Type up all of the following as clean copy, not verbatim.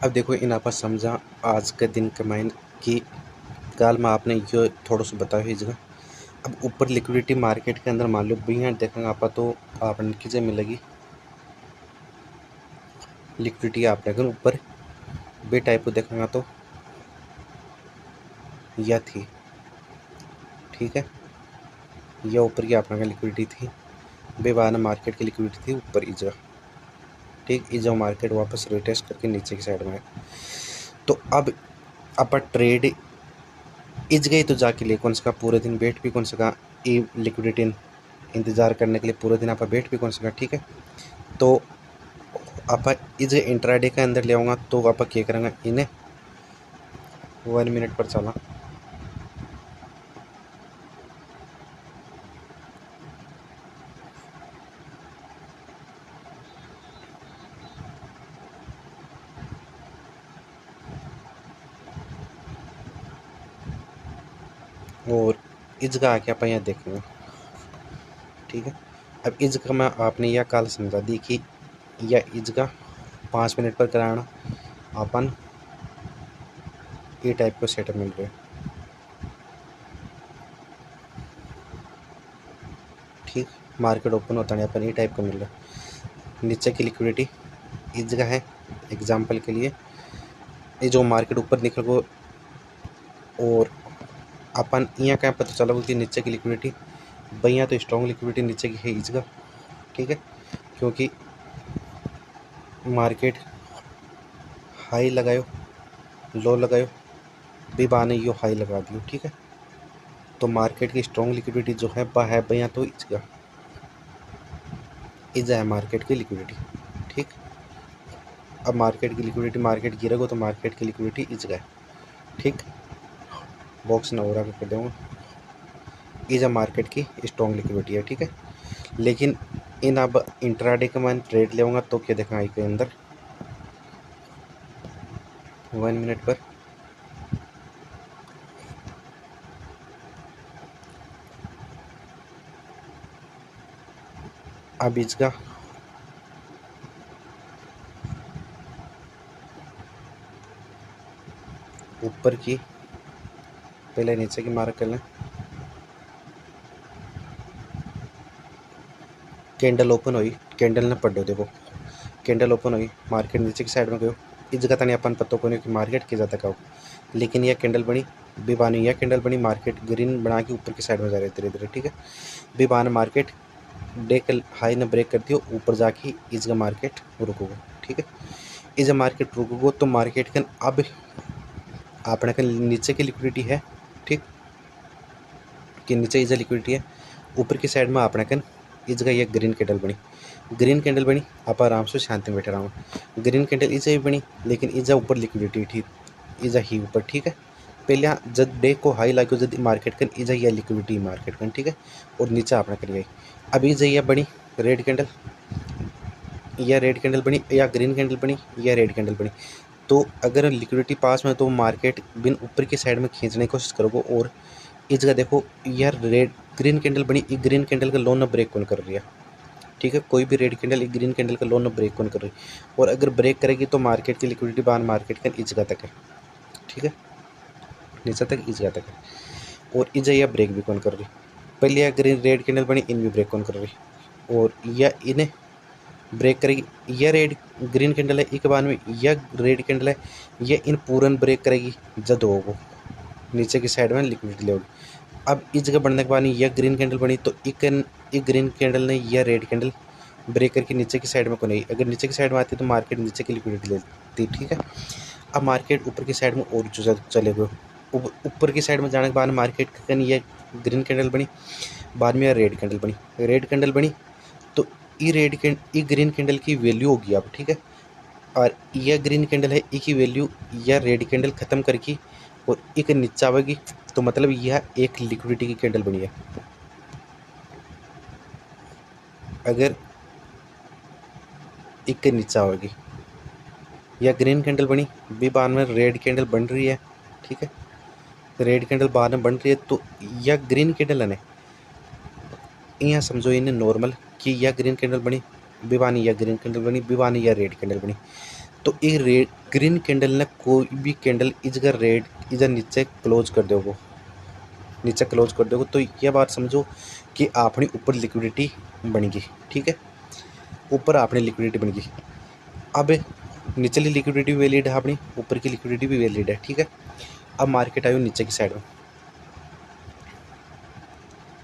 अब देखो इन आपा समझा आज के दिन कमाइन की गाल में आपने यो थोड़ा सा बताओ ही जगह। अब ऊपर लिक्विडिटी मार्केट के अंदर मान लो भी देखेंगे आपा तो आपने किसे मिलेगी लिक्विडिटी आप अगर ऊपर बे टाइप को देखेंगे तो यह थी, ठीक है, यह ऊपर की आपने लिक्विडिटी थी बेवान मार्केट की लिक्विडिटी थी ऊपर इस जगह, ठीक। इस जगह मार्केट वापस रिटेस्ट करके नीचे की साइड में है। तो अब आप ट्रेड इज गई तो जाके लिए कौन सा पूरे दिन बैठ भी कौन सा ये लिक्विडिटी इंतज़ार करने के लिए पूरे दिन आप बैठ भी कौन सा, ठीक है। तो आप इस इंट्राडे के अंदर ले आऊँगा तो आप क्या करेंगे इन्हें 1 मिनट पर चला और इस जगह आके आप यहाँ देखेंगे, ठीक है। अब इस जगह में आपने यह काल समझा दी कि यह इस जगह 5 मिनट पर कराना अपन ये टाइप को सेटअप मिल रहा है, ठीक। मार्केट ओपन होता है अपन ये टाइप का मिल रहा है। नीचे की लिक्विडिटी इस जगह है एग्जाम्पल के लिए, ये जो मार्केट ऊपर निकल गो और अपन यहाँ क्या पता चला कि नीचे की लिक्विडिटी भैया तो स्ट्रॉन्ग लिक्विडिटी नीचे की है इस जगह, ठीक है, क्योंकि मार्केट हाई लगायो लो लगायो भी बाने यो हाई लगा दियो, ठीक है। तो मार्केट की स्ट्रॉन्ग लिक्विडिटी जो है वह है भैया तो इस जगह इज है मार्केट की लिक्विडिटी, ठीक। अब मार्केट की लिक्विडिटी मार्केट गिरेगा तो मार्केट की लिक्विडिटी इस जगह, ठीक। बॉक्स ना हो रहा कर दूँगा इज मार्केट की स्ट्रॉन्ग लिक्विडिटी है, ठीक है। लेकिन इन अब इंट्राडे का मैं ट्रेड लेऊंगा तो क्या देखा के अंदर 1 मिनट पर अब इसका ऊपर की पहले नीचे की मार्क कर लें, कैंडल ओपन हुई कैंडल ने पढ़ो देखो कैंडल ओपन हुई मार्केट नीचे की साइड में गयो इस जगह तने अपन पत्तों को नहीं कि मार्केट की जाता का, लेकिन यह कैंडल बनी बिबानी यह कैंडल बनी मार्केट ग्रीन बना के ऊपर की साइड में जा रहे धीरे धीरे, ठीक है। बिबान मार्केट डे हाई ने ब्रेक कर दियो ऊपर जाके इस जगह मार्केट रुकोगे, ठीक है। इस मार्केट रुकोगे तो मार्केट के अब अपने के नीचे की लिक्विडिटी है, ठीक, कि नीचे इज लिक्विडिटी है ऊपर की साइड में अपने कन इस जगह ये ग्रीन कैंडल बनी आप आराम से शांति में बैठे रहो। ग्रीन कैंडल इज बनी लेकिन इजा ऊपर लिक्विडिटी थी इजा ही ऊपर, ठीक है। पहले जब डे को हाई लागो जब मार्केट कन इजा ये लिक्विडिटी मार्केट कन, ठीक है, और नीचे आपने कर आई अब इजा ये बनी रेड कैंडल या रेड कैंडल बनी या ग्रीन कैंडल बनी या रेड कैंडल बनी। तो अगर लिक्विडिटी पास में तो मार्केट बिन ऊपर की साइड में खींचने की कोशिश करोगे और इस जगह देखो यार रेड ग्रीन कैंडल बनी ग्रीन कैंडल का लोन न ब्रेक कौन कर रही है, ठीक है। कोई भी रेड कैंडल ग्रीन कैंडल का लोन न ब्रेक कौन कर रही और अगर ब्रेक करेगी तो मार्केट की लिक्विडिटी बाहर मार्केट का इस जगह तक है, ठीक है, नीचे तक इस जगह तक है और इस जगह ब्रेक भी कौन कर रही। पहले यह ग्रीन रेड कैंडल बनी इन भी ब्रेक कौन कर रही और यह इन्हें ब्रेक करेगी यह रेड ग्रीन कैंडल है एक बार में यह रेड कैंडल है यह इन पूरन ब्रेक करेगी जब होगा नीचे की साइड में लिक्विडिटी लेगी। अब इस जगह बढ़ने के बाद यह ग्रीन कैंडल बनी तो एक ग्रीन कैंडल ने यह रेड कैंडल ब्रेक करके नीचे की साइड में को नहीं अगर नीचे की साइड में आती तो मार्केट नीचे की लिक्विडिटी लेती, ठीक है। अब मार्केट ऊपर की साइड में और जो चले गए ऊपर की साइड में जाने के बाद मार्केट यह ग्रीन कैंडल बनी बाद में यह रेड कैंडल बनी तो ये ग्रीन कैंडल की वैल्यू होगी अब, ठीक है। और यह ग्रीन कैंडल है की वैल्यू यह रेड कैंडल ख़त्म करके और एक नीचे आवेगी तो मतलब यह एक लिक्विडिटी की कैंडल बनी है। अगर एक के नीचे आवेगी यह ग्रीन कैंडल बनी भी बाद में रेड कैंडल बन रही है, ठीक है, रेड कैंडल बाद में बन रही है तो यह ग्रीन कैंडल है यहाँ समझो इन्हें नॉर्मल कि यह ग्रीन कैंडल बनी बिवानी यह ग्रीन कैंडल बनी बिवानी यह रेड कैंडल बनी तो ये रेड ग्रीन कैंडल ने कोई भी कैंडल इस जगह रेड इधर नीचे क्लोज कर दोगे, नीचे क्लोज कर दोगे तो ये बात समझो कि अपनी ऊपर लिक्विडिटी बनेगी। ठीक है, ऊपर अपनी लिक्विडिटी बनेगी। अब निचली लिक्विडिटी भी वैलिड है अपनी, ऊपर की लिक्विडिटी भी वैलिड है। ठीक है, अब मार्केट आयो नीचे की साइड में,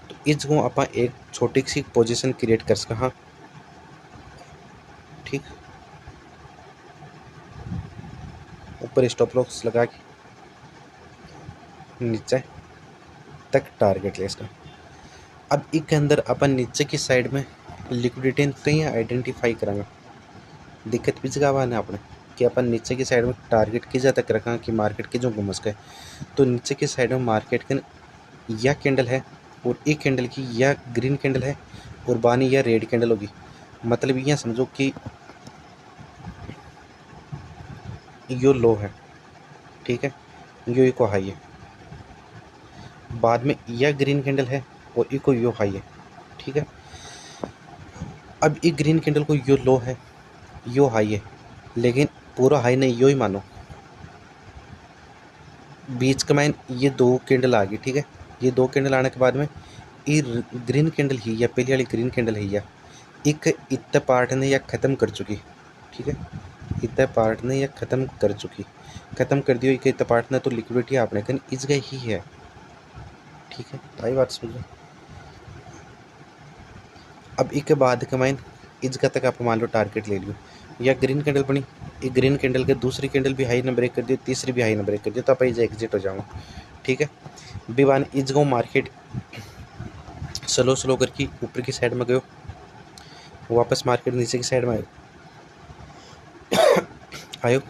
तो इस जगह आप एक छोटी सी पोजीशन क्रिएट कर सकें। हाँ ठीक, ऊपर स्टॉप लॉस लगा के नीचे तक टारगेट ले इसका। अब इसके अंदर अपन नीचे की साइड में लिक्विडिटी कहीं आइडेंटिफाई करांगा। दिक्कत भी जगह है अपने कि अपन नीचे की साइड में टारगेट की तक रखा कि मार्केट के जो घुमस गए, तो नीचे की साइड में मार्केट के या कैंडल है और एक कैंडल की या ग्रीन कैंडल है और बानी या रेड कैंडल होगी। मतलब ये समझो कि यो लो है, ठीक है, यो इको हाई है, बाद में या ग्रीन कैंडल है और इको यो हाई है। ठीक है, अब एक ग्रीन कैंडल को यो लो है यो हाई है, लेकिन पूरा हाई नहीं, यो ही मानो बीच का माइन ये दो कैंडल आ गई। ठीक है, ये दो कैंडल आने के बाद में ये ग्रीन कैंडल ही या पहले वाली ग्रीन कैंडल ही या एक इतना पार्ट ने या ख़त्म कर चुकी। ठीक है, इतना पार्ट ने या ख़त्म कर चुकी, ख़त्म कर दियो एक इतना पार्ट ने, तो लिक्विडिटी आपने कन इस गए ही है। ठीक है, आई बात समझो। अब एक बाद कमाइन इस तक आप मान लो टारगेट ले लियो, या ग्रीन कैंडल बनी, एक ग्रीन कैंडल के दूसरी कैंडल भी हाई ने ब्रेक कर दियो, तीसरी भी हाई ने ब्रेक कर दियो, तो आप इज एग्जिट हो जाऊँगा। ठीक है, बिवान इस गो मार्केट स्लो स्लो करके ऊपर की साइड में गयो, वापस मार्केट नीचे की साइड में आयो,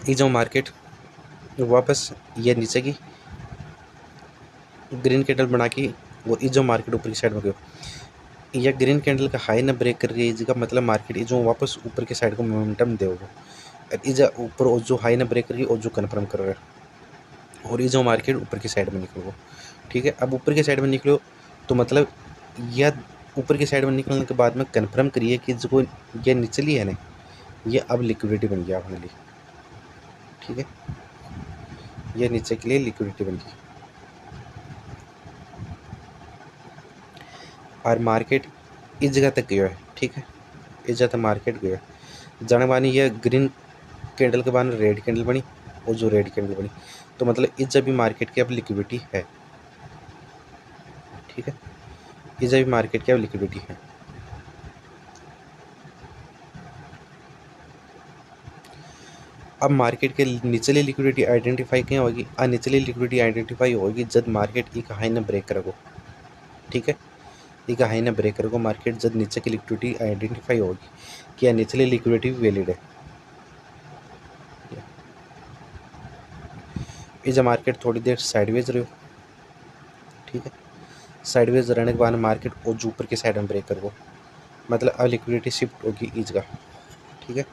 ये जो मार्केट वापस ये नीचे की ग्रीन कैंडल बना के और ये जो मार्केट ऊपर की साइड में गयो, या ग्रीन कैंडल का हाई ना ब्रेक कर रही है, इसका मतलब मार्केट ये जो वापस ऊपर की साइड को मोमेंटम देगा, इज ऊपर और जो हाई ना ब्रेक कर रही है और जो कन्फर्म कर रहा है, और ये जो मार्केट ऊपर की साइड में निकलो। ठीक है, अब ऊपर की साइड में निकलो तो मतलब यह ऊपर की साइड में निकलने के बाद में कन्फर्म करिए कि जो ये निचली है ना, ये अब लिक्विडिटी बन गया अपने लिए। ठीक है, ये नीचे के लिए लिक्विडिटी बन गई और मार्केट इस जगह तक गया है। ठीक है, इस जगह तक मार्केट गया, जाने बानी यह ग्रीन कैंडल के बाद रेड कैंडल बनी और जो रेड कैंडल बनी, तो मतलब इस जब भी मार्केट की अब लिक्विडिटी है। ठीक है, इस जब भी मार्केट की अब लिक्विडिटी है। अब मार्केट के निचली लिक्विडिटी आइडेंटिफाई क्या होगी, निचली लिक्विडिटी आइडेंटिफाई होगी जब मार्केट एक हाई ने ब्रेक करेगो। ठीक है, एक हाई ने ब्रेक करेगो मार्केट जब नीचे की लिक्विडिटी आइडेंटिफाई होगी कि निचली लिक्विडिटी वैलिड है। इस मार्केट थोड़ी देर साइडवेज रहो। ठीक है, साइडवेज रहने के बाद मार्केट और जो ऊपर की साइड में ब्रेक करो, मतलब अब लिक्विडिटी शिफ्ट होगी इस जगह। ठीक है,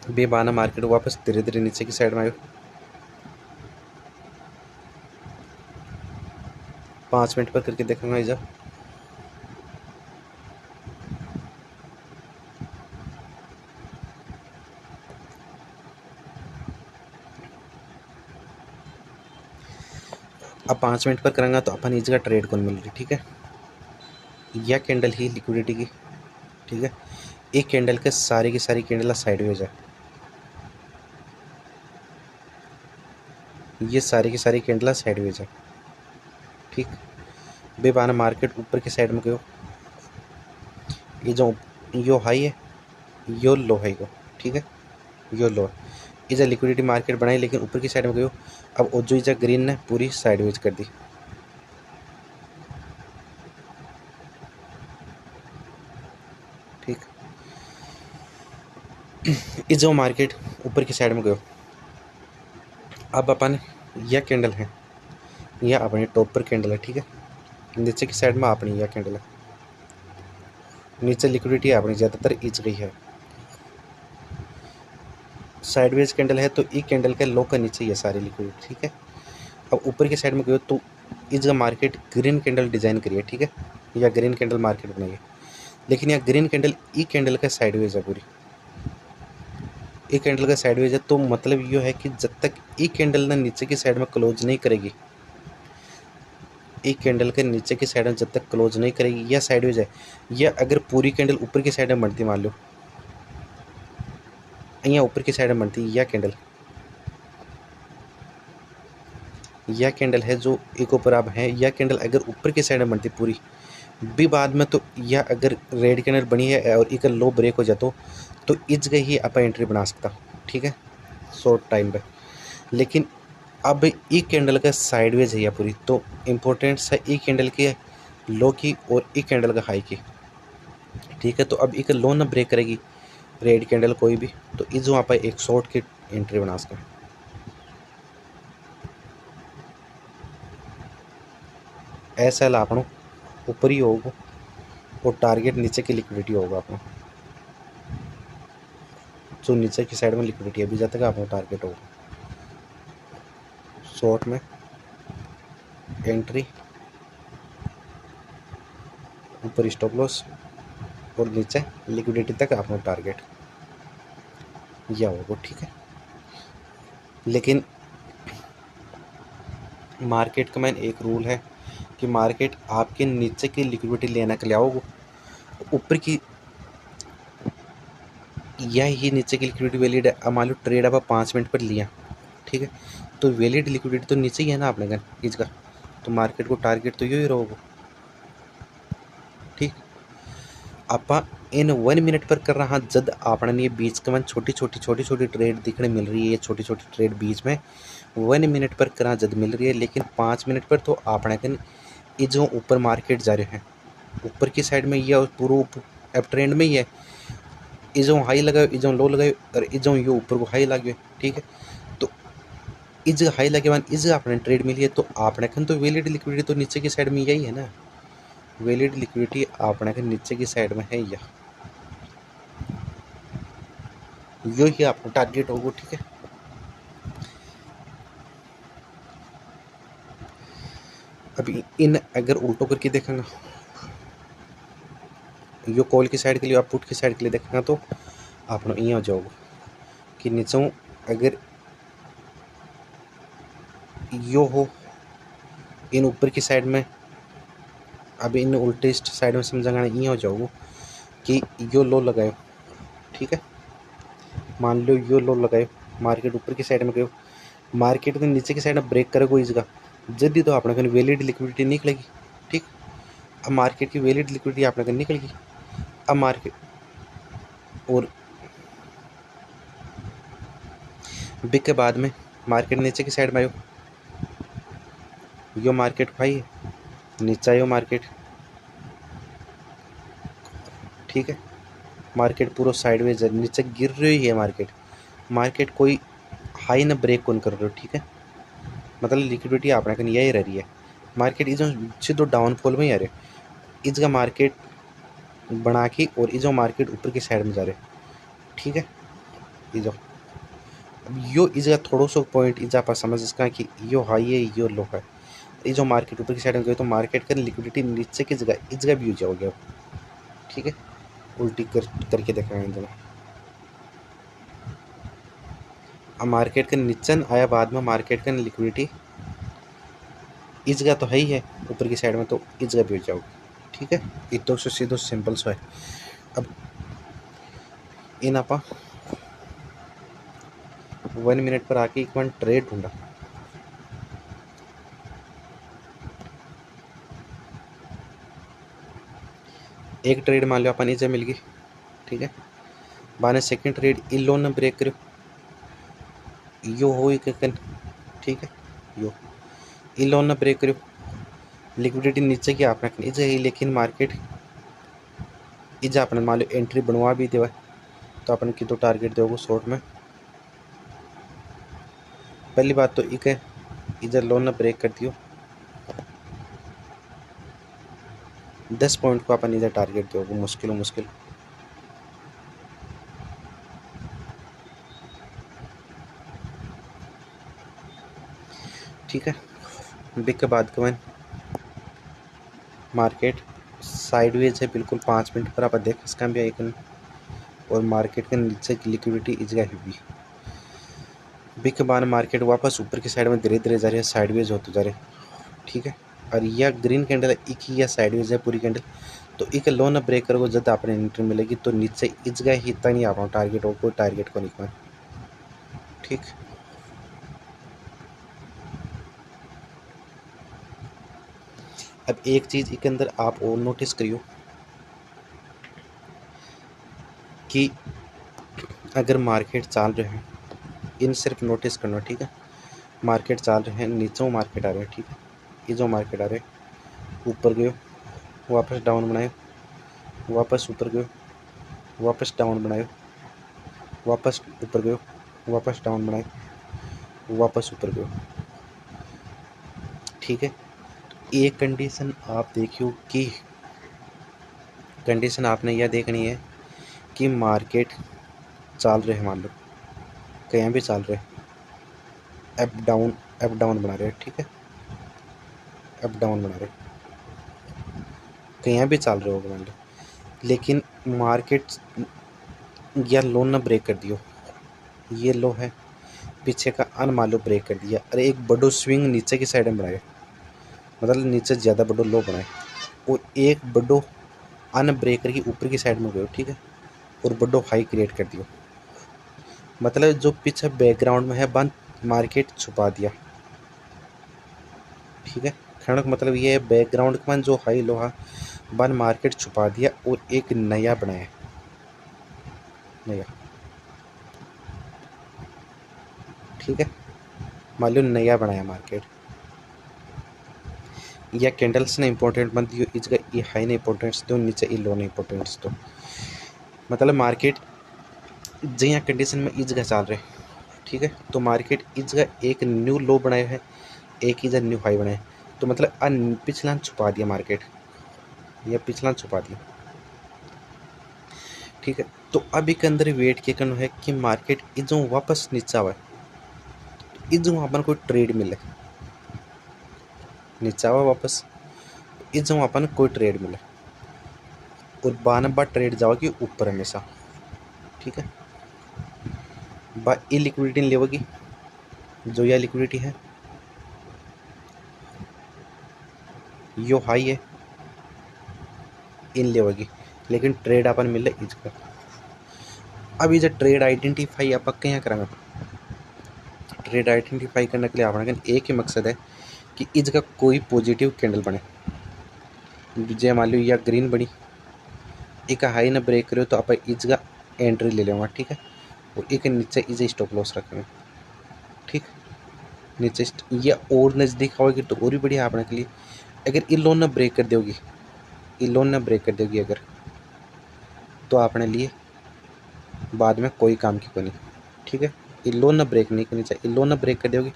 बेबाना मार्केट वापस धीरे धीरे नीचे की साइड में आयो, 5 मिनट पर करके देखूंगा इजा। अब 5 मिनट पर करेंगे तो अपन इस जगह ट्रेड कौन मिल रही। ठीक है, यह कैंडल ही लिक्विडिटी की। ठीक है, एक कैंडल के सारी की सारी कैंडल साइडवेज है, ये सारी की सारी कैंडल साइडवेज है। ठीक, बेबाना मार्केट ऊपर की साइड में गयो, ये जो यो हाई है यो लो है को। ठीक है, यो लो है, इधर लिक्विडिटी मार्केट बनाई लेकिन ऊपर की साइड में गयो। अब वो जो इधर ग्रीन ने पूरी साइडवेज कर दी। ठीक, इस जो मार्केट ऊपर की साइड में गयो, अब अपन यह कैंडल है, यह अपने टॉप पर कैंडल है। ठीक है, नीचे की साइड में अपनी यह कैंडल है, नीचे लिक्विडिटी अपनी ज़्यादातर इच गई है, साइडवेज कैंडल है, तो एक कैंडल के लो का नीचे ये सारी लिक्विडिटी। ठीक है, अब ऊपर की साइड में गयो तो इस जगह मार्केट ग्रीन कैंडल डिज़ाइन करिए। ठीक है, या ग्रीन कैंडल मार्केट बनाइए, लेकिन यह ग्रीन कैंडल ई कैंडल का साइडवेज है पूरी। ई कैंडल का साइडवेज है, तो मतलब ये है कि जब तक ई कैंडल ना नीचे की साइड में क्लोज नहीं करेगी, एक कैंडल के नीचे की साइड में जब तक क्लोज नहीं करेगी या साइडवेज है, या अगर पूरी कैंडल ऊपर की साइड में बनती, मान लो यहाँ ऊपर की साइड में बनती या कैंडल है जो एक ऊपर आप है, या कैंडल अगर ऊपर की साइड में बनती पूरी भी बाद में, तो या अगर रेड कैंडल बनी है और एक लो ब्रेक हो जाता तो इस गई ही आप एंट्री बना सकता, ठीक है, शॉर्ट टाइम पे। लेकिन अब ई कैंडल का साइडवेज है या पूरी, तो इम्पोर्टेंट्स है ई कैंडल की लो की और ई कैंडल का हाई की, ठीक है। तो अब एक लो ना ब्रेक करेगी रेड कैंडल कोई भी, तो इस वहाँ पर एक शॉर्ट की एंट्री बना सकते हैं। ऐसा लापणो ऊपर ही होगा और टारगेट नीचे की लिक्विडिटी होगा अपना, जो नीचे की साइड में लिक्विडिटी है अभी जब तक अपना टारगेट होगा। शॉर्ट में एंट्री, ऊपर स्टॉप लॉस और नीचे लिक्विडिटी तक अपना टारगेट यह होगा, ठीक है। लेकिन मार्केट का मैन एक रूल है कि मार्केट आपके नीचे की लिक्विडिटी लेने के लिए आओगे, ऊपर की या ही नीचे की लिक्विडिटी वैलिड है। अब मान लो ट्रेड आप 5 मिनट पर लिया, ठीक है, तो वैलिड लिक्विडिटी तो नीचे ही है ना आपने कहा इसका, तो मार्केट को टारगेट तो यही रहोगे, ठीक। आप इन 1 मिनट पर कर रहा जद आपने ये बीच का मन छोटी छोटी ट्रेड दिखने मिल रही है, ये छोटी छोटी ट्रेड बीच में 1 मिनट पर करा जद मिल रही है, लेकिन 5 मिनट पर तो आपने कन ये जो ऊपर मार्केट जा रहे हैं ऊपर की साइड में, ये पूरा अब ट्रेंड में ही है, इजों हाई लगाओ इजों लो लगाओ और इजों ये ऊपर को हाई लगे, ठीक है। तो इज हाई लगे बाद इज आपने ट्रेड मिली है, तो आपने कन तो वैलिड लिक्विडिटी तो नीचे की साइड में यही है ना, वैलिड लिक्विडिटी आपने कन नीचे की साइड में है, या यो ही आपका टारगेट होगा, ठीक है। अभी इन अगर उल्टो करके देखेंगे, यो कॉल की साइड के लिए आप पुट की साइड के लिए देखेंगे, तो आप ये हो जाओगे कि नीचे अगर यो हो इन ऊपर की साइड में, अब इन उल्टे साइड में समझाना ये हो जाओगे कि यो लो लगाए, ठीक है। मान लो यो लो लगाए, मार्केट ऊपर की साइड में गए, मार्केट के नीचे की साइड में ब्रेक करे कोई इसका जल्दी, तो आपने कहीं वैलिड लिक्विडिटी निकलेगी, ठीक। अब मार्केट की वैलिड लिक्विडिटी आपने कहीं निकलेगी, अब मार्केट और बिक के बाद में मार्केट नीचे की साइड में आयो, यो मार्केट भाई नीचे आयो मार्केट, ठीक है। मार्केट पूरा साइडवेज है, नीचे गिर रही है मार्केट, मार्केट कोई हाई ना ब्रेक कौन कर रहे हो, ठीक है। मतलब लिक्विडिटी आपने कहीं यही रह रही है, मार्केट इस सीधो डाउनफॉल में ही आ रहे, इसका मार्केट बना के और ये जो मार्केट ऊपर की साइड में जा रहे, ठीक है। ये जो अब यो इसका थोड़ा सा पॉइंट इस आप समझ इसका कि यो हाई है यो लो है, ये जो मार्केट ऊपर की साइड में गए तो मार्केट का लिक्विडिटी नीचे की जगह इस जगह भी हो जाओगे, ठीक है। उल्टी करके देखेंगे दोनों, अब मार्केट के नीचे आया बाद में मार्केट का लिक्विडिटी इस जगह तो है ही है ऊपर की साइड में, तो इस जगह भी हो जाओगे, ठीक है। इतना से सीधो सिंपल सो है। अब इन आप 1 मिनट पर आके एक वन ट्रेड ढूंढा, एक ट्रेड मान लो अपन इसे मिल गई, ठीक है। बाने सेकंड ट्रेड इन लोन ने ब्रेक करो, यो हो एक ठीक है, यो इन लोन ने ब्रेक करो, लिक्विडिटी नीचे की आपने इसे ही, लेकिन मार्केट इज आपने मान लो एंट्री बनवा भी देवा, तो अपन की तो टारगेट दोगे शॉर्ट में। पहली बात तो एक है इधर लोन ने ब्रेक कर दियो, 10 पॉइंट को अपन इधर टारगेट दोगे मुश्किल, ठीक है। बिक के बाद कवन मार्केट साइडवेज है बिल्कुल 5 मिनट पर आप देख इसका भी एक और मार्केट के नीचे की लिक्विडिटी इस जगह भी बी के बाद मार्केट वापस ऊपर की साइड में धीरे धीरे जा रही है, साइडवेज होते जा रहे हैं, ठीक है। और यह ग्रीन कैंडल है, एक ही या साइडवेज है पूरी कैंडल, तो एक लोन ब्रेकर को जब अपने एंट्री मिलेगी तो नीचे इस जगह ही तक नहीं आप टारगेट हो, कोई टारगेट को नहीं, ठीक। अब एक चीज़ इसके अंदर आप और नोटिस करियो कि अगर मार्केट चल रहे हैं, इन सिर्फ नोटिस करना, ठीक है। मार्केट चल रहे हैं, नीचे मार्केट आ रहे हैं, ठीक है। ये जो मार्केट आ रहे हैं, ऊपर गए, वापस डाउन बनाए, वापस ऊपर गए, वापस डाउन बनाए, वापस ऊपर गए, वापस डाउन बनाए, वापस ऊपर गए, ठीक है। एक कंडीशन आप देखियो कि कंडीशन आपने यह देखनी है कि मार्केट चल रहे हैं, मान लो कहीं भी चल रहे हैं, अप डाउन बना रहे हैं, ठीक है। अप डाउन बना रहे कहीं भी चल रहे होगा मान लो, लेकिन मार्केट या लो ना ब्रेक कर दियो, ये लो है पीछे का अन मान लो ब्रेक कर दिया, अरे एक बड़ो स्विंग नीचे की साइड में बनाए, मतलब नीचे ज़्यादा बड़ो लो बनाए, और एक बड़ो अन ब्रेकर की ऊपर की साइड में गए, ठीक है, और बड़ो हाई क्रिएट कर दियो, मतलब जो पीछे बैकग्राउंड में है बंद मार्केट छुपा दिया, ठीक है। कहने का मतलब ये है बैकग्राउंड में जो हाई लोहा बन मार्केट छुपा दिया और एक नया बनाया, नया, ठीक है। मान लो नया बनाया मार्केट, या कैंडल्स ने इंपॉर्टेंट बन दियो, इस जगह ये हाई ने इंपॉर्टेंस दो, नीचे ये लो ने इंपॉर्टेंस दो, मतलब मार्केट जहाँ कंडीशन में इस जगह चल रहे, ठीक है। तो मार्केट इस जगह एक न्यू लो बनाया है, एक ही जगह न्यू हाई बनाया, तो मतलब पिछला छुपा दिया मार्केट, या पिछला छुपा दिया, ठीक है। तो अब एक अंदर वेट क्या करना है कि मार्केट जो वापस नीचा हुआ है, जो अपन कोई ट्रेड मिले, नीचा हुआ वापस जो अपन कोई ट्रेड मिले, और बार बार ट्रेड जाओगी ऊपर हमेशा, ठीक है। बा ये लिक्विडिटी लेवगी, जो यह लिक्विडिटी है यो हाई है, इन लेवगी, लेकिन ट्रेड अपन मिले इसका। अब ये ट्रेड आइडेंटिफाई आप क्या करेंगे, ट्रेड आइडेंटिफाई करने के लिए अपना एक ही मकसद है कि इसका कोई पॉजिटिव कैंडल बने, जय मान लो या ग्रीन बनी, एक हाई ना ब्रेक करो तो आप इसका एंट्री ले लेंगे, ठीक है। और एक नीचे इसे स्टॉप लॉस रखेंगे, ठीक। नीचे ये और नज़दीक आओगी तो और भी बढ़िया आपने के लिए। अगर ये लोन ना ब्रेक कर दोगी, ये लोन ना ब्रेक कर दोगी अगर, तो आपने लिए बाद में कोई काम की नहीं, ठीक है। ये लोन ना ब्रेक नहीं करनी चाहिए, ये लोन ना ब्रेक कर दोगी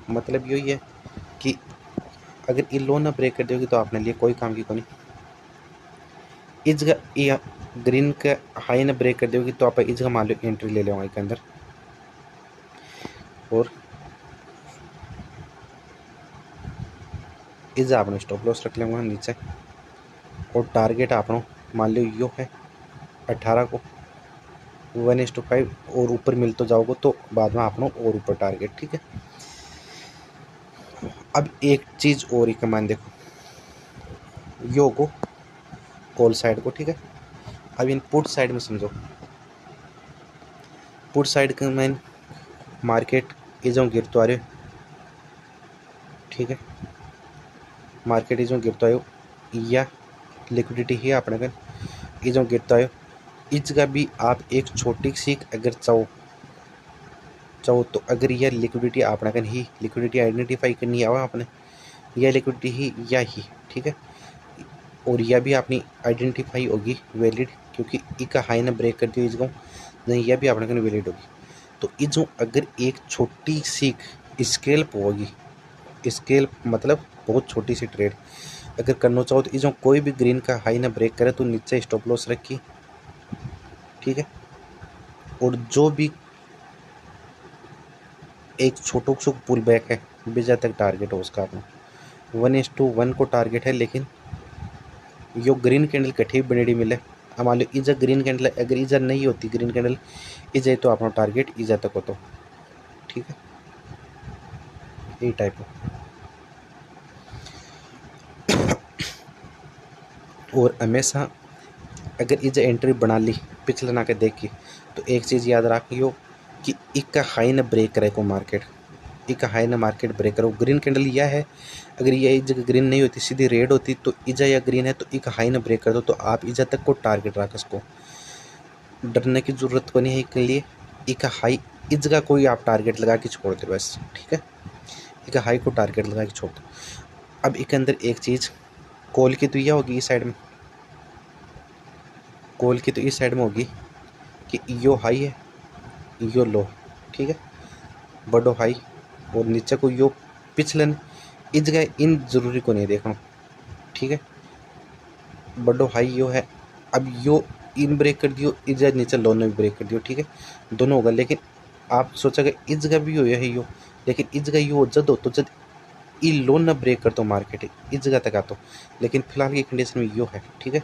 मतलब यही है कि अगर ये लोन ना ब्रेक कर दोगी तो आपने लिए कोई काम की नहीं। इस जगह ये ग्रीन का हाई ना ब्रेक कर दोगी तो आप इस जगह मान लो एंट्री ले लेंगे के अंदर, और इस आपने स्टॉप लॉस रख लेंगे नीचे, और टारगेट आपनो मान लो यो है 18 को 1:5, और ऊपर मिल तो जाओगे तो बाद में आपनो और ऊपर टारगेट, ठीक है। अब एक चीज़ और ही कमान देखो, यो को कॉल साइड को, ठीक है। अब इन पुट साइड में समझो, पुट साइड का मैन मार्केट इजों गिरतो आ रहे, ठीक है। मार्केट इजों गिरतो आयो, या लिक्विडिटी ही अपने का इजों गिरतो आयो, इस जगह भी आप एक छोटी सी अगर चाहो तो अगर यह लिक्विडिटी आपने कन ही लिक्विडिटी आइडेंटिफाई करनी है आपने, यह लिक्विडिटी ही या ही, ठीक है। और यह भी अपनी आइडेंटिफाई होगी वैलिड, क्योंकि एक हाई ना ब्रेक कर दियो इसको, नहीं यह भी अपने कन वैलिड होगी। तो ये जो अगर एक छोटी सी स्केल होगी, स्केल मतलब बहुत छोटी सी ट्रेड अगर करना चाहो तो जो कोई भी ग्रीन का हाई ना ब्रेक करे तो नीचे स्टॉप लॉस रखी, ठीक है। और जो भी एक छोटो सो पुल बैक है बेजा तक टारगेट हो उसका अपना 1:1 को टारगेट है, लेकिन यो ग्रीन कैंडल कठी बनेड़ी मिले अब मान लो इज ग्रीन कैंडल, अगर इज नहीं होती ग्रीन कैंडल इज तो अपना टारगेट इज तक होता। ठीक है, यही टाइप है। और हमेशा अगर इज एंट्री बना ली पिछले ना के देख के, तो एक चीज़ याद रखियो कि एक हाई न ब्रेक करे को मार्केट, एक हाई न मार्केट ब्रेक करो। ग्रीन कैंडल यह है, अगर ये जगह ग्रीन नहीं होती सीधी रेड होती तो इजा या ग्रीन है तो एक हाई न ब्रेक कर दो, तो आप इजा तक को टारगेट रख इसको, डरने की ज़रूरत को नहीं है के लिए। एक हाई इज का कोई आप टारगेट लगा के छोड़ दो बस। ठीक है, एक हाई को टारगेट लगा के छोड़ दो। अब एक अंदर एक चीज़ कॉल की तो यह होगी इस साइड में, कॉल की तो इस साइड में होगी कि यो हाई है यो लो। ठीक है, बड़ो हाई और नीचे को यो पिछलन इज गए, इन जरूरी को नहीं देखना। ठीक है, बड़ो हाई यो है, अब यो इन ब्रेक कर दियो, इज नीचे लो ने भी ब्रेक कर दियो। ठीक है, दोनों होगा, लेकिन आप सोचोगे इज का भी हो है यो, लेकिन इज का यो जद हो तो जद ई लोन ना ब्रेक कर दो मार्केट इस जगह तक आ तो, लेकिन फिलहाल की कंडीशन में यो है। ठीक है,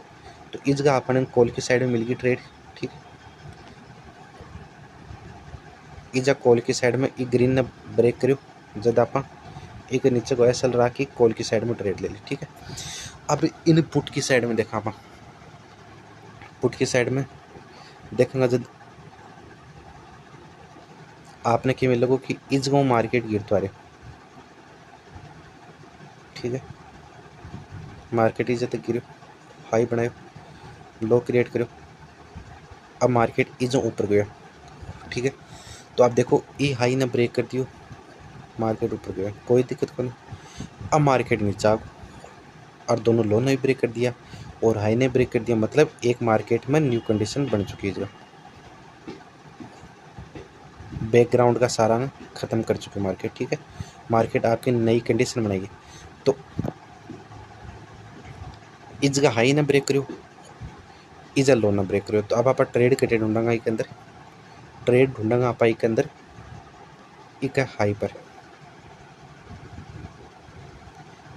तो इस जगह अपन कॉल की साइड में मिल गई ट्रेड। ठीक है, इस जगह कॉल की साइड में ई ग्रीन ने ब्रेक करो, जब आप एक नीचे को ऐसा रहा कि कॉल की साइड में ट्रेड ले ली। ठीक है, अब इन पुट की साइड में देखा आप, पुट की साइड में देखेंगे जब आपने कि मिलोगे कि इस जगह मार्केट गिर तो आ रहे। ठीक है, मार्केट इज तक गिरो, हाई बनाओ, लो क्रिएट करो, अब मार्केट इज ऊपर गया। ठीक है, तो आप देखो ये हाई ने ब्रेक कर दियो, मार्केट ऊपर गया, कोई दिक्कत को नहीं। अब मार्केट नीचे आ और दोनों लो ने ब्रेक कर दिया और हाई ने ब्रेक कर दिया, मतलब एक मार्केट में न्यू कंडीशन बन चुकी है। जो बैकग्राउंड का सारा ना ख़त्म कर चुके मार्केट। ठीक है, मार्केट आपकी नई कंडीशन बनाएगी। तो इस जगह हाई ना ब्रेक करो, इज लो ना ब्रेक करो, तो अब आप ट्रेड के ढूंढेंगे एक अंदर, ट्रेड ढूंढेंगे आप एक अंदर एक हाई पर,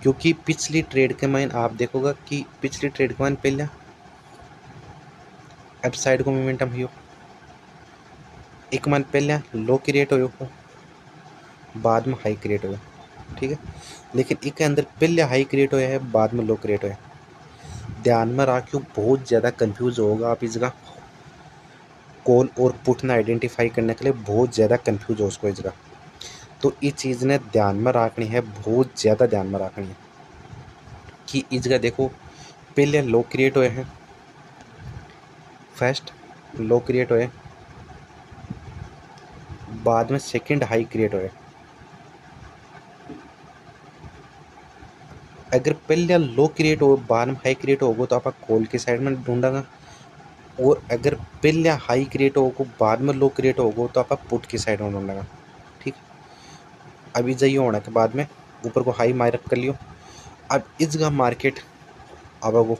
क्योंकि पिछली ट्रेड के माइन आप देखोगे कि पिछली ट्रेड के माइन पहले अब साइड को मोमेंटम हो, एक मन पहले लो क्रिएट हो बाद में हाई क्रिएट हो। ठीक है, लेकिन एक अंदर पहले हाई क्रिएट होया है बाद में लो क्रिएट होया, ध्यान में रखियो, बहुत ज़्यादा कंफ्यूज होगा आप इस जगह कॉल और पुट ना आइडेंटिफाई करने के लिए, बहुत ज़्यादा कंफ्यूज हो उसको इस जगह। तो इस चीज़ ने ध्यान में रखनी है, बहुत ज़्यादा ध्यान में रखनी है कि इस जगह देखो पहले लो क्रिएट हुए हैं, फर्स्ट लो क्रिएट हुए, बाद में सेकंड हाई क्रिएट हुए। अगर पहले लो क्रिएट हो बाद में हाई क्रिएट होगा तो आप कॉल की साइड में ढूंढेंगे, और अगर पहले हाई क्रिएट होगा बाद में लो क्रिएट होगा तो आप पुट की साइड में ढूंढेंगे। ठीक, अभी जाइए होने के बाद में ऊपर को हाई मार्क कर लियो। अब इस जगह मार्केट अब वो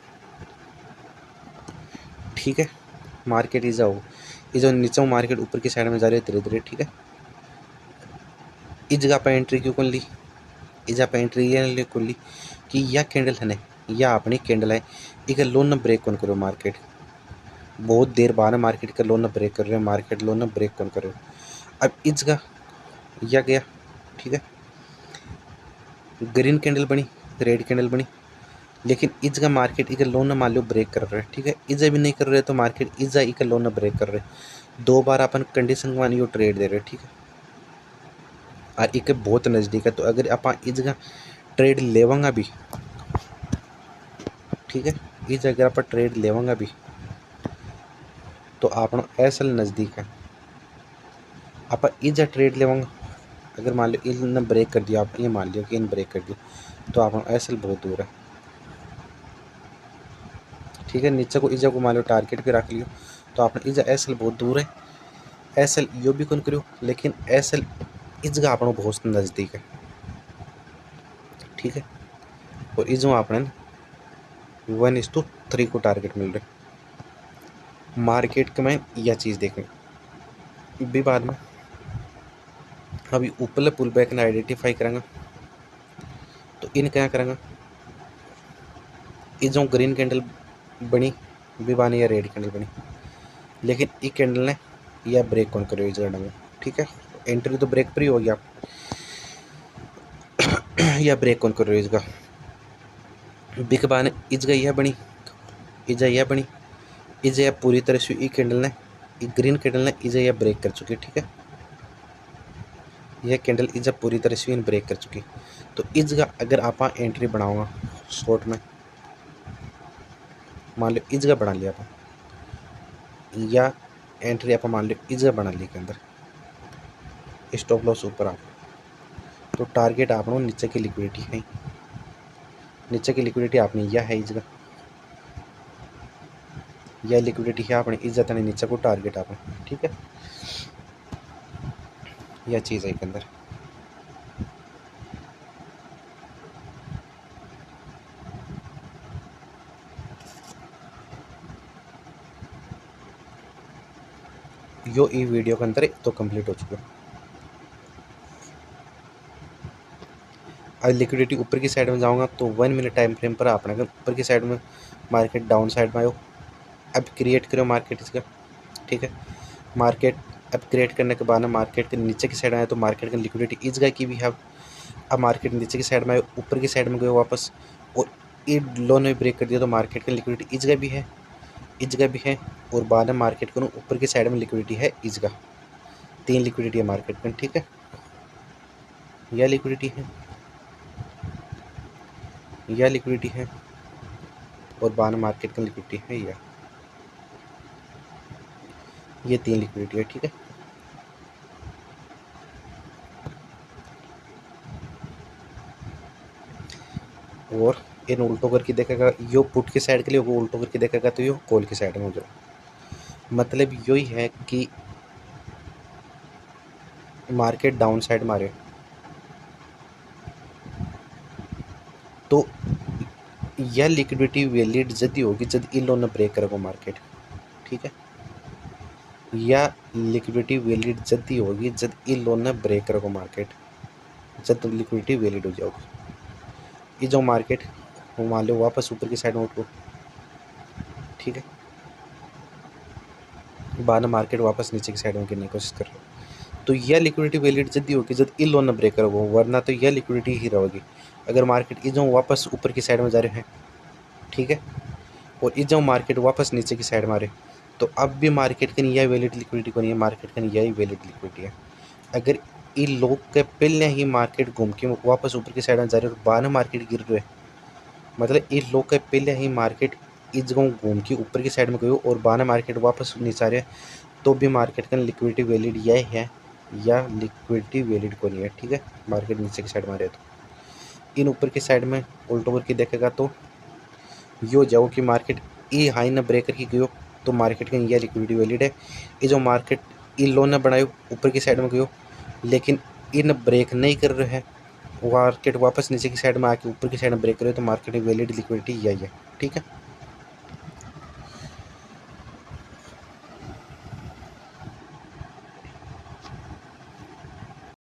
ठीक है, मार्केट इज आओ इज नीचे मार्केट ऊपर की साइड में जा रही है धीरे धीरे। ठीक है, इस जगह पर एंट्री क्यों कर ली, इस जगह पर एंट्री ये कर ली कि यह कैंडल है ना, यह अपनी कैंडल है, एक लोन ब्रेक कौन करो मार्केट, बहुत देर बाद मार्केट का लोन ब्रेक कर रहे हो, मार्केट लोन ब्रेक कौन करो। अब इस जगह यह गया। ठीक है, ग्रीन कैंडल बनी, रेड कैंडल बनी, लेकिन इस जगह मार्केट एक लोन मान लो ब्रेक कर रहे हैं। ठीक है, इजा भी नहीं कर रहे तो मार्केट इजा एक लोन ब्रेक कर रहे, दो बार अपन कंडीशन मान लो ट्रेड दे रहे। ठीक है, और एक बहुत नज़दीक है, तो अगर आप इस जगह ट्रेड लेवांगा भी, ठीक है, इस जगह पर ट्रेड लेवांगा भी तो आप ऐसा नज़दीक है, आप इस ट्रेड लेवांगा, अगर मान लो इन ब्रेक कर दिया, आप ये मान लियो कि इन ब्रेक कर दिया तो आप ऐसा बहुत दूर है। ठीक है, नीचे को इजा को मान लो टारगेट पे रख लियो तो आपने इजा एस एल बहुत दूर है, एस एल यो भी कौन करो, लेकिन एस एल इस जगह आप बहुत नज़दीक है। ठीक है, और इस आपने 1:3 को टारगेट मिल रहा मार्केट के में, यह चीज़ देखें भी बाद में। अभी ऊपर पुल बैक ने आइडेंटिफाई करेंगे तो इन क्या करेंगे, ये जो ग्रीन कैंडल बनी बी बानी या रेड कैंडल बनी, लेकिन ई कैंडल ने या ब्रेक कौन करो इस गणना में। ठीक है, एंट्री तो ब्रेक पर ही हो गया या ब्रेक कौन करो इसका बिग बान इज गई है बनी, इज यह बनी, इज यह पूरी तरह से ई कैंडल ने, ग्रीन कैंडल ने इज यह ब्रेक कर चुकी। ठीक है, यह कैंडल इज पूरी तरह से ब्रेक कर चुकी। तो इज का अगर आप एंट्री बनाओगा शॉर्ट में, मान लो इज का बना लिया आप, या एंट्री आप मान लो इज का बना लिया के अंदर, स्टॉप लॉस ऊपर आप, तो टारगेट आप नीचे की लिक्विडिटी है, नीचे की लिक्विडिटी आपने यह है इज का, यह लिक्विडिटी है आपने इज्जत ने नीचे को टारगेट आपने। ठीक है, यह चीज़ है के अंदर। यो ई वीडियो के अंदर तो कंप्लीट हो चुका। अब लिक्विडिटी ऊपर की साइड में जाऊंगा तो 1 मिनट टाइम फ्रेम पर आपने अगर ऊपर की साइड में मार्केट डाउन साइड में आयो, अब क्रिएट करो मार्केट इसका। ठीक है, मार्केट अब क्रिएट करने के बाद ना मार्केट के नीचे की साइड आया तो मार्केट की लिक्विडिटी इस गई की भी है। अब मार्केट नीचे की साइड में आयो, ऊपर की साइड में गए वापस और ये लो ने ब्रेक कर दिया तो मार्केट की लिक्विडिटी इस गई भी है, इस गई भी है, और बाद में मार्केट को ऊपर की साइड में लिक्विडिटी है इस का, 3 लिक्विडिटी है मार्केट में। ठीक है, यह लिक्विडिटी है, यह लिक्विडिटी है, और बाद मार्केट की लिक्विडिटी है यह, ये 3 लिक्विडिटी है। ठीक है, और इन उल्टो करके देखेगा, यो पुट की साइड के लिए वो उल्टो करके देखेगा तो यो कॉल की साइड में हो जाए। मतलब यही है कि मार्केट डाउन साइड मारे तो यह लिक्विडिटी वैलिड जब होगी जब इन लोन ब्रेक करेगा मार्केट। ठीक है, यह लिक्विडिटी वैलिड जब होगी जब इन लोन ब्रेक करेगा मार्केट, जब लिक्विडिटी वैलिड हो जाएगी। ये जो मार्केट वो मान लो वापस ऊपर की साइड में उठो। ठीक है, बाद में मार्केट वापस नीचे की साइड में गिरने की कोशिश कर रहा है तो यह लिक्विडिटी वैलिड जब होगी जब इन लोन ब्रेक करेगा, वरना तो यह लिक्विडिटी ही रहेगी। अगर मार्केट ये जो वापस ऊपर की साइड में जा रहे हैं, ठीक है, और ये जो मार्केट वापस नीचे की साइड में आ रहे तो अब भी मार्केट की यह वैलिड लिक्विडिटी को नहीं है, मार्केट की यही वैलिड लिक्विडिटी है। अगर ये लोग के पहले ही मार्केट घूम के वापस ऊपर की साइड में जा रहे और बाद में मार्केट गिर रहे, मतलब ये लोग के पहले ही मार्केट इस जगह घूम के ऊपर की साइड में गई और बाद में मार्केट वापस नीचे आ रहे तो भी मार्केट का लिक्विडिटी वैलिड यह है, या लिक्विडिटी वैलिड को नहीं है। ठीक है, मार्केट नीचे की साइड में आ रहे तो इन ऊपर की साइड में उल्टो करके देखेगा तो यो जाओ कि मार्केट ई हाई न ब्रेक करके गयो तो मार्केट का यह लिक्विडिटी वैलिड है। ये जो मार्केट इन लोन ने बनायो ऊपर की साइड में गयो लेकिन इन ब्रेक नहीं कर रहे हैं, मार्केट वापस नीचे की साइड में आके ऊपर की साइड में ब्रेक करे तो मार्केट में वैलिड लिक्विडिटी यही है। ठीक है।